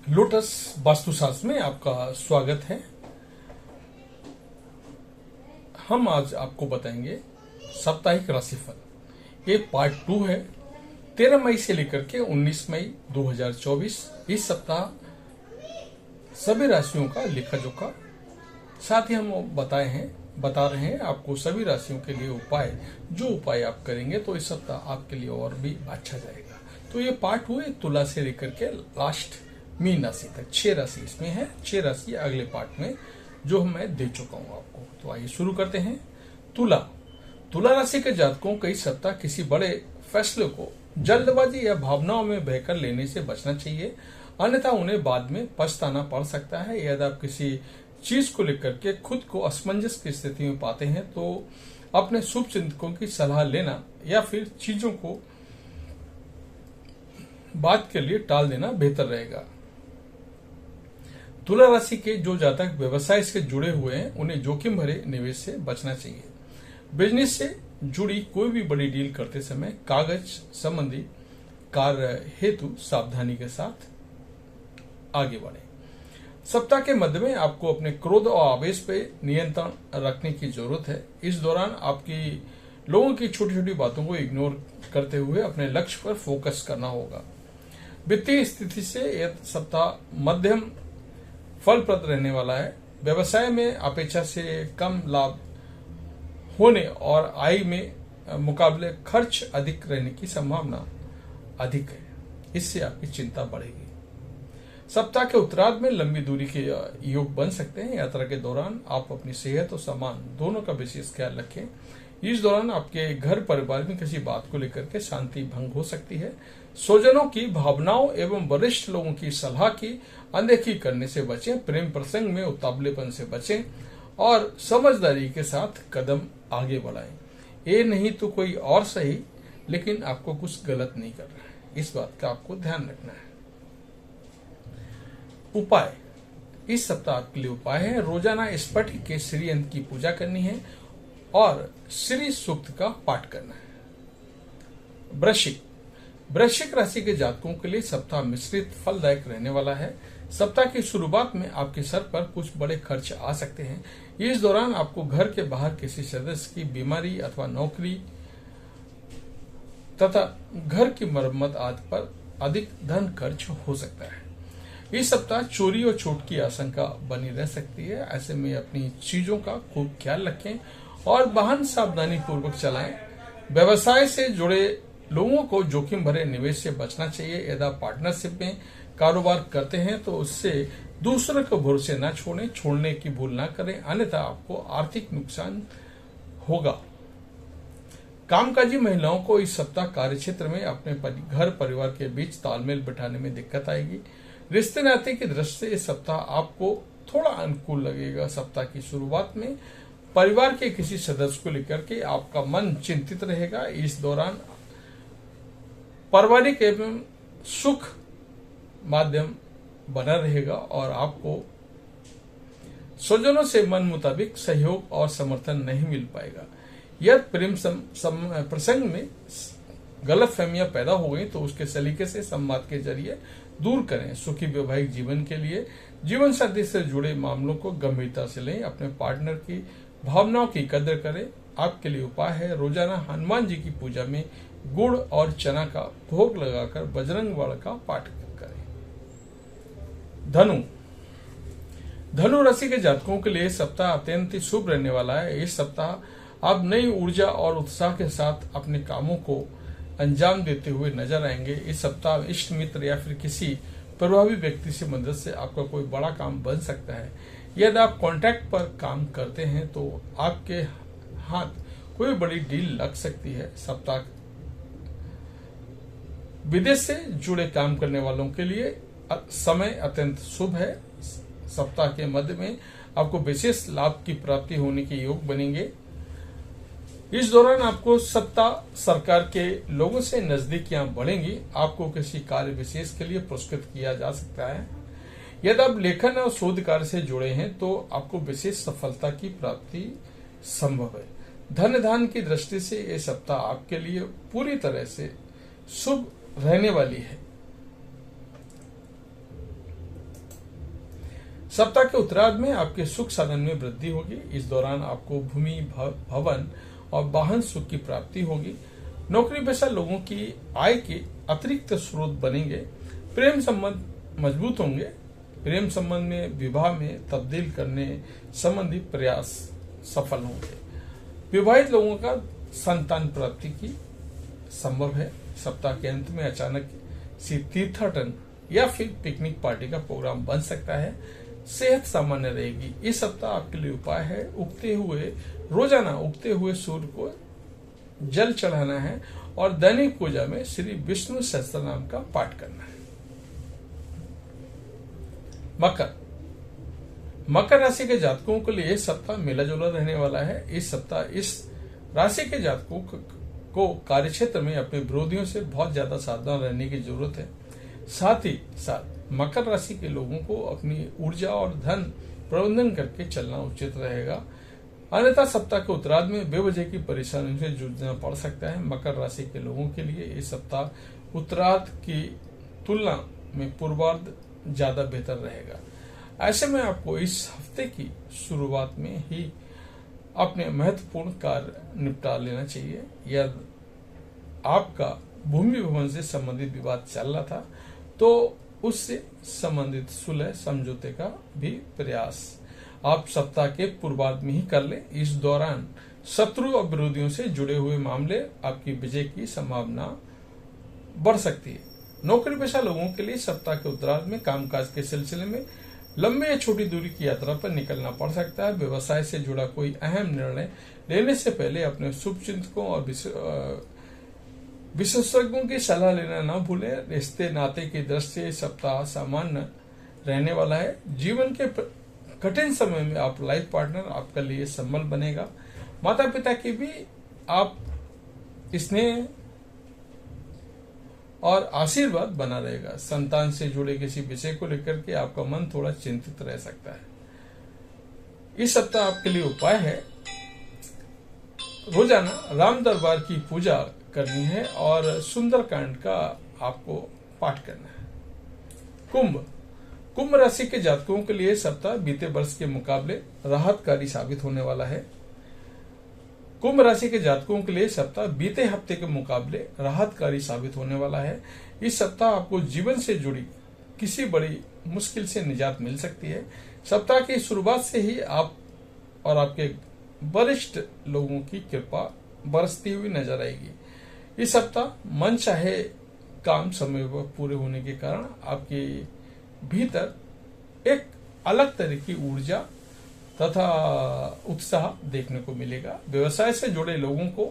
Lotus वास्तुशास्त्र में आपका स्वागत है। हम आज आपको बताएंगे साप्ताहिक राशिफल। ये पार्ट 2 है। 13 मई से लेकर के 19 मई 2024 इस सप्ताह सभी राशियों का लेखा जोखा, साथ ही हम बता रहे हैं आपको सभी राशियों के लिए उपाय। जो उपाय आप करेंगे तो इस सप्ताह आपके लिए और भी अच्छा जाएगा। तो ये पार्ट हुए तुला से लेकर के लास्ट मीन राशि तक। 6 राशि इसमें है। 6 राशि अगले पार्ट में जो मैं दे चुका हूं आपको। तो आइए शुरू करते हैं। तुला राशि के जातकों को इस सप्ताह किसी बड़े फैसले को जल्दबाजी या भावनाओं में बहकर लेने से बचना चाहिए, अन्यथा उन्हें बाद में पछताना पड़ सकता है। यदि आप किसी चीज को लेकर के खुद को असमंजस की स्थिति में पाते हैं तो अपने शुभ चिंतकों की सलाह लेना या फिर चीजों को बात के लिए टाल देना बेहतर रहेगा। तुला राशि के जो जातक व्यवसाय से जुड़े हुए हैं उन्हें जोखिम भरे निवेश से बचना चाहिए। बिजनेस से जुड़ी कोई भी बड़ी डील करते समय कागज संबंधी कार्य हेतु सावधानी के साथ आगे बढ़े। सप्ताह के मध्य में आपको अपने क्रोध और आवेश पे नियंत्रण रखने की जरूरत है। इस दौरान आपकी लोगों की छोटी छोटी बातों को इग्नोर करते हुए अपने लक्ष्य पर फोकस करना होगा। वित्तीय स्थिति से यह सप्ताह मध्यम फलप्रद रहने वाला है। व्यवसाय में अपेक्षा से कम लाभ होने और आय में मुकाबले खर्च अधिक रहने की संभावना अधिक है। इससे आपकी चिंता बढ़ेगी। सप्ताह के उत्तरार्ध में लंबी दूरी के योग बन सकते हैं। यात्रा के दौरान आप अपनी सेहत और सामान दोनों का विशेष ख्याल रखें। इस दौरान आपके घर परिवार में किसी बात को लेकर के शांति भंग हो सकती है। स्वजनों की भावनाओं एवं वरिष्ठ लोगों की सलाह की अनदेखी करने से बचें। प्रेम प्रसंग में उतावलेपन से बचें और समझदारी के साथ कदम आगे बढ़ाएं। ये नहीं तो कोई और सही, लेकिन आपको कुछ गलत नहीं कर रहा है, इस बात का आपको ध्यान रखना है। उपाय। इस सप्ताह आपके लिए उपाय है रोजाना स्फटिक के श्री यंत्र की पूजा करनी है और श्री सूक्त का पाठ करना है। वृश्चिक राशि के जातकों के लिए सप्ताह मिश्रित फलदायक रहने वाला है। सप्ताह की शुरुआत में आपके सर पर कुछ बड़े खर्च आ सकते हैं। इस दौरान आपको घर के बाहर किसी सदस्य की बीमारी अथवा नौकरी तथा घर की मरम्मत आदि पर अधिक धन खर्च हो सकता है। इस सप्ताह चोरी और चोट की आशंका बनी रह सकती है। ऐसे में अपनी चीजों का खूब ख्याल रखें और वाहन सावधानी पूर्वक चलाएं। व्यवसाय से जुड़े लोगों को जोखिम भरे निवेश से बचना चाहिए। यदि आप पार्टनरशिप में कारोबार करते हैं तो उससे दूसरों को भरोसे न छोड़ने की भूल न करें, अन्यथा आपको आर्थिक नुकसान होगा। कामकाजी महिलाओं को इस सप्ताह कार्यक्षेत्र में अपने घर परिवार के बीच तालमेल बिठाने में दिक्कत आएगी। रिश्ते नाते की दृष्टि से इस सप्ताह आपको थोड़ा अनुकूल लगेगा। सप्ताह की शुरुआत में परिवार के किसी सदस्य को लेकर के आपका मन चिंतित रहेगा। इस दौरान पारिवारिक एवं सुख माध्यम बना रहेगा और आपको स्वजनों से मन मुताबिक सहयोग और समर्थन नहीं मिल पाएगा। यदि प्रेम प्रसंग में गलतफहमियां पैदा हो गई तो उसके सलीके से संवाद के जरिए दूर करें। सुखी वैवाहिक जीवन के लिए जीवन साथी से जुड़े मामलों को गंभीरता से लें। अपने पार्टनर की भावनाओं की कदर करें। आपके लिए उपाय है रोजाना हनुमान जी की पूजा में गुड़ और चना का भोग लगाकर बजरंग बाण का पाठ करें। धनु राशि के जातकों के लिए सप्ताह अत्यंत शुभ रहने वाला है। इस सप्ताह आप नई ऊर्जा और उत्साह के साथ अपने कामों को अंजाम देते हुए नजर आएंगे। इस सप्ताह इष्ट मित्र या फिर किसी प्रभावी व्यक्ति से मदद से आपका कोई बड़ा काम बन सकता है। यदि आप कॉन्ट्रैक्ट पर काम करते हैं तो आपके हाथ कोई बड़ी डील लग सकती है। सप्ताह विदेश से जुड़े काम करने वालों के लिए समय अत्यंत शुभ है। सप्ताह के मध्य में आपको विशेष लाभ की प्राप्ति होने के योग बनेंगे। इस दौरान आपको सत्ता सरकार के लोगों से नजदीकियां बढ़ेंगी। आपको किसी कार्य विशेष के लिए पुरस्कृत किया जा सकता है। यदि आप लेखन और शोध कार्य से जुड़े हैं तो आपको विशेष सफलता की प्राप्ति संभव है। धन दान की दृष्टि से यह सप्ताह आपके लिए पूरी तरह से शुभ रहने वाली है। सप्ताह के उत्तरार्ध में आपके सुख साधन में वृद्धि होगी। इस दौरान आपको भूमि, भवन और वाहन सुख की प्राप्ति होगी। नौकरी पेशा लोगों की आय के अतिरिक्त स्रोत बनेंगे। प्रेम संबंध मजबूत होंगे। प्रेम संबंध में विवाह में तब्दील करने संबंधी प्रयास सफल होंगे। विवाहित लोगों का संतान प्राप्ति की संभव है। सप्ताह के अंत में अचानक सी तीर्थाटन या फिर पिकनिक पार्टी का प्रोग्राम बन सकता है। सेहत सामान्य रहेगी। इस सप्ताह आपके लिए उपाय है रोजाना उगते हुए सूर्य को जल चढ़ाना है और दैनिक पूजा में श्री विष्णु सहस्त्र नाम का पाठ करना है। मकर राशि के जातकों के लिए सप्ताह मेला जोला रहने वाला है। इस सप्ताह इस राशि के जातकों को कार्यक्षेत्र में अपने विरोधियों से बहुत ज्यादा सावधान रहने की जरूरत है। साथ ही साथ मकर राशि के लोगों को अपनी ऊर्जा और धन प्रबंधन करके चलना उचित रहेगा, अन्यथा सप्ताह के उत्तरार्ध में बेवजह की परेशानियों से जूझना पड़ सकता है। मकर राशि के लोगों के लिए इस सप्ताह उत्तरार्ध की तुलना में पूर्वार्ध ज्यादा बेहतर रहेगा। ऐसे में आपको इस हफ्ते की शुरुआत में ही अपने महत्वपूर्ण कार्य निपटा लेना चाहिए। यह आपका भूमि भवन से संबंधित विवाद चल रहा था तो उससे संबंधित सुलह समझौते का भी प्रयास आप सप्ताह के पूर्वार्ध में ही कर ले। इस दौरान शत्रु और विरोधियों से जुड़े हुए मामले आपकी विजय की संभावना बढ़ सकती है। नौकरी पेशा लोगों के लिए सप्ताह के उत्तरार्ध में कामकाज के सिलसिले में लंबे या छोटी दूरी की यात्रा पर निकलना पड़ सकता है। व्यवसाय से जुड़ा कोई अहम निर्णय लेने से पहले अपने शुभचिंतकों और विशेषज्ञों की सलाह लेना न भूलें। रिश्ते नाते की दृष्टि से सप्ताह सामान्य रहने वाला है। जीवन के कठिन समय में आप लाइफ पार्टनर आपके लिए संबल बनेगा। माता पिता की भी आप स्नेह और आशीर्वाद बना रहेगा। संतान से जुड़े किसी विषय को लेकर के आपका मन थोड़ा चिंतित रह सकता है। इस सप्ताह आपके लिए उपाय है रोजाना राम दरबार की पूजा करनी है और सुंदरकांड का आपको पाठ करना है। कुंभ राशि के जातकों के लिए सप्ताह बीते वर्ष के मुकाबले राहतकारी साबित होने वाला है। कुंभ राशि के जातकों के लिए सप्ताह बीते हफ्ते के मुकाबले राहतकारी साबित होने वाला है। इस सप्ताह आपको जीवन से जुड़ी किसी बड़ी मुश्किल से निजात मिल सकती है। सप्ताह की शुरुआत से ही आप और आपके वरिष्ठ लोगों की कृपा बरसती हुई नजर आएगी। इस सप्ताह मन चाहे काम समय पर पूरे होने के कारण आपके भीतर एक अलग तरह की ऊर्जा तथा उत्साह देखने को मिलेगा। व्यवसाय से जुड़े लोगों को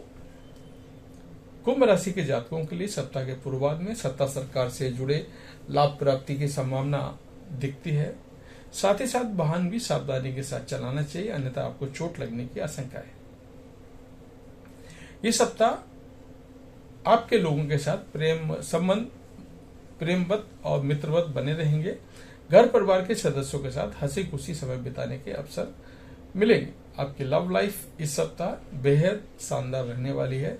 कुंभ राशि के जातकों के लिए सप्ताह के पूर्वार्ध में सत्ता सरकार से जुड़े लाभ प्राप्ति की संभावना दिखती है। साथ ही साथ वाहन भी सावधानी के साथ चलाना चाहिए, अन्यथा आपको चोट लगने की आशंका है। इस सप्ताह आपके लोगों के साथ प्रेम संबंध प्रेमवत और मित्रवत बने रहेंगे। घर परिवार के सदस्यों के साथ हंसी खुशी समय बिताने के अवसर मिलेंगे। आपकी लव लाइफ इस सप्ताह बेहद शानदार रहने वाली है।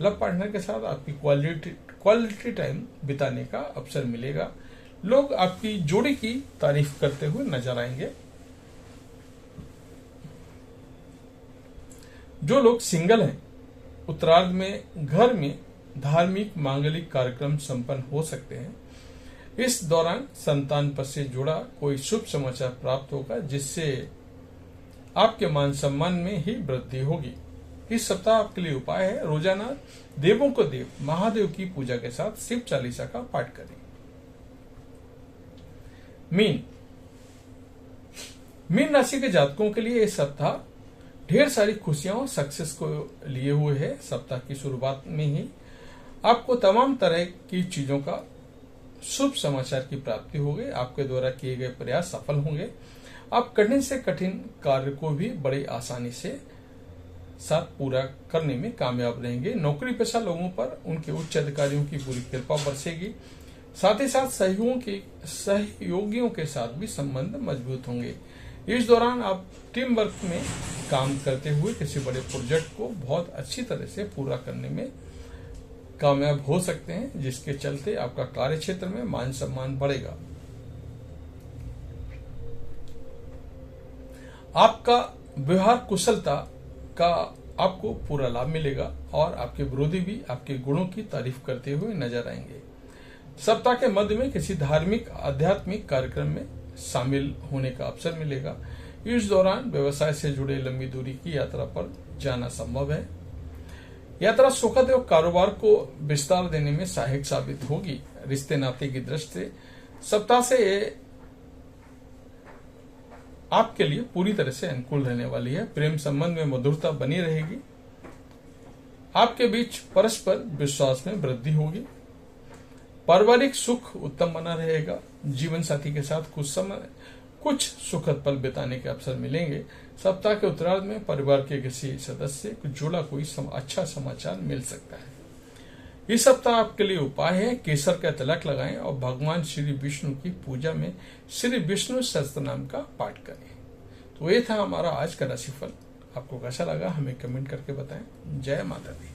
लव पार्टनर के साथ आपकी क्वालिटी टाइम बिताने का अवसर मिलेगा। लोग आपकी जोड़ी की तारीफ करते हुए नजर आएंगे। जो लोग सिंगल हैं, उत्तरार्ध में घर में धार्मिक मांगलिक कार्यक्रम संपन्न हो सकते हैं। इस दौरान संतान पद से जुड़ा कोई शुभ समाचार प्राप्त होगा, जिससे आपके मान सम्मान में ही वृद्धि होगी। इस सप्ताह आपके लिए उपाय है रोजाना देवों को देव महादेव की पूजा के साथ शिव चालीसा का पाठ करें। मीन राशि के जातकों के लिए इस सप्ताह ढेर सारी खुशियां और सक्सेस को लिए हुए है। सप्ताह की शुरुआत में ही आपको तमाम तरह की चीजों का शुभ समाचार की प्राप्ति होगी। आपके द्वारा किए गए प्रयास सफल होंगे। आप कठिन से कठिन कार्य को भी बड़ी आसानी से साथ पूरा करने में कामयाब रहेंगे। नौकरी पेशा लोगों पर उनके उच्च अधिकारियों की पूरी कृपा बरसेगी। साथ ही साथ सहयोगियों के साथ भी संबंध मजबूत होंगे। इस दौरान आप टीम वर्क में काम करते हुए किसी बड़े प्रोजेक्ट को बहुत अच्छी तरह से पूरा करने में कामयाब हो सकते हैं, जिसके चलते आपका कार्य क्षेत्र में मान सम्मान बढ़ेगा। आपका व्यवहार कुशलता का आपको पूरा लाभ मिलेगा और आपके विरोधी भी आपके गुणों की तारीफ करते हुए नजर आएंगे। सप्ताह के मध्य में किसी धार्मिक आध्यात्मिक कार्यक्रम में शामिल होने का अवसर मिलेगा। इस दौरान व्यवसाय से जुड़े लंबी दूरी की यात्रा पर जाना संभव है। यात्रा सुखद एवं कारोबार को विस्तार देने में सहायक साबित होगी। रिश्ते नाते की दृष्टि से सप्ताह से आपके लिए पूरी तरह से अनुकूल रहने वाली है। प्रेम संबंध में मधुरता बनी रहेगी। आपके बीच परस्पर विश्वास में वृद्धि होगी। पारिवारिक सुख उत्तम बना रहेगा। जीवन साथी के साथ कुछ सुखद पल बिताने के अवसर मिलेंगे। सप्ताह के उत्तरार्ध में परिवार के किसी सदस्य से जुड़ा कोई अच्छा समाचार मिल सकता है। इस सप्ताह आपके लिए उपाय है, केसर का तिलक लगाएं और भगवान श्री विष्णु की पूजा में श्री विष्णु सहस्त्रनाम का पाठ करें। तो ये था हमारा आज का राशिफल। आपको कैसा लगा हमें कमेंट करके बताएं। जय माता दी।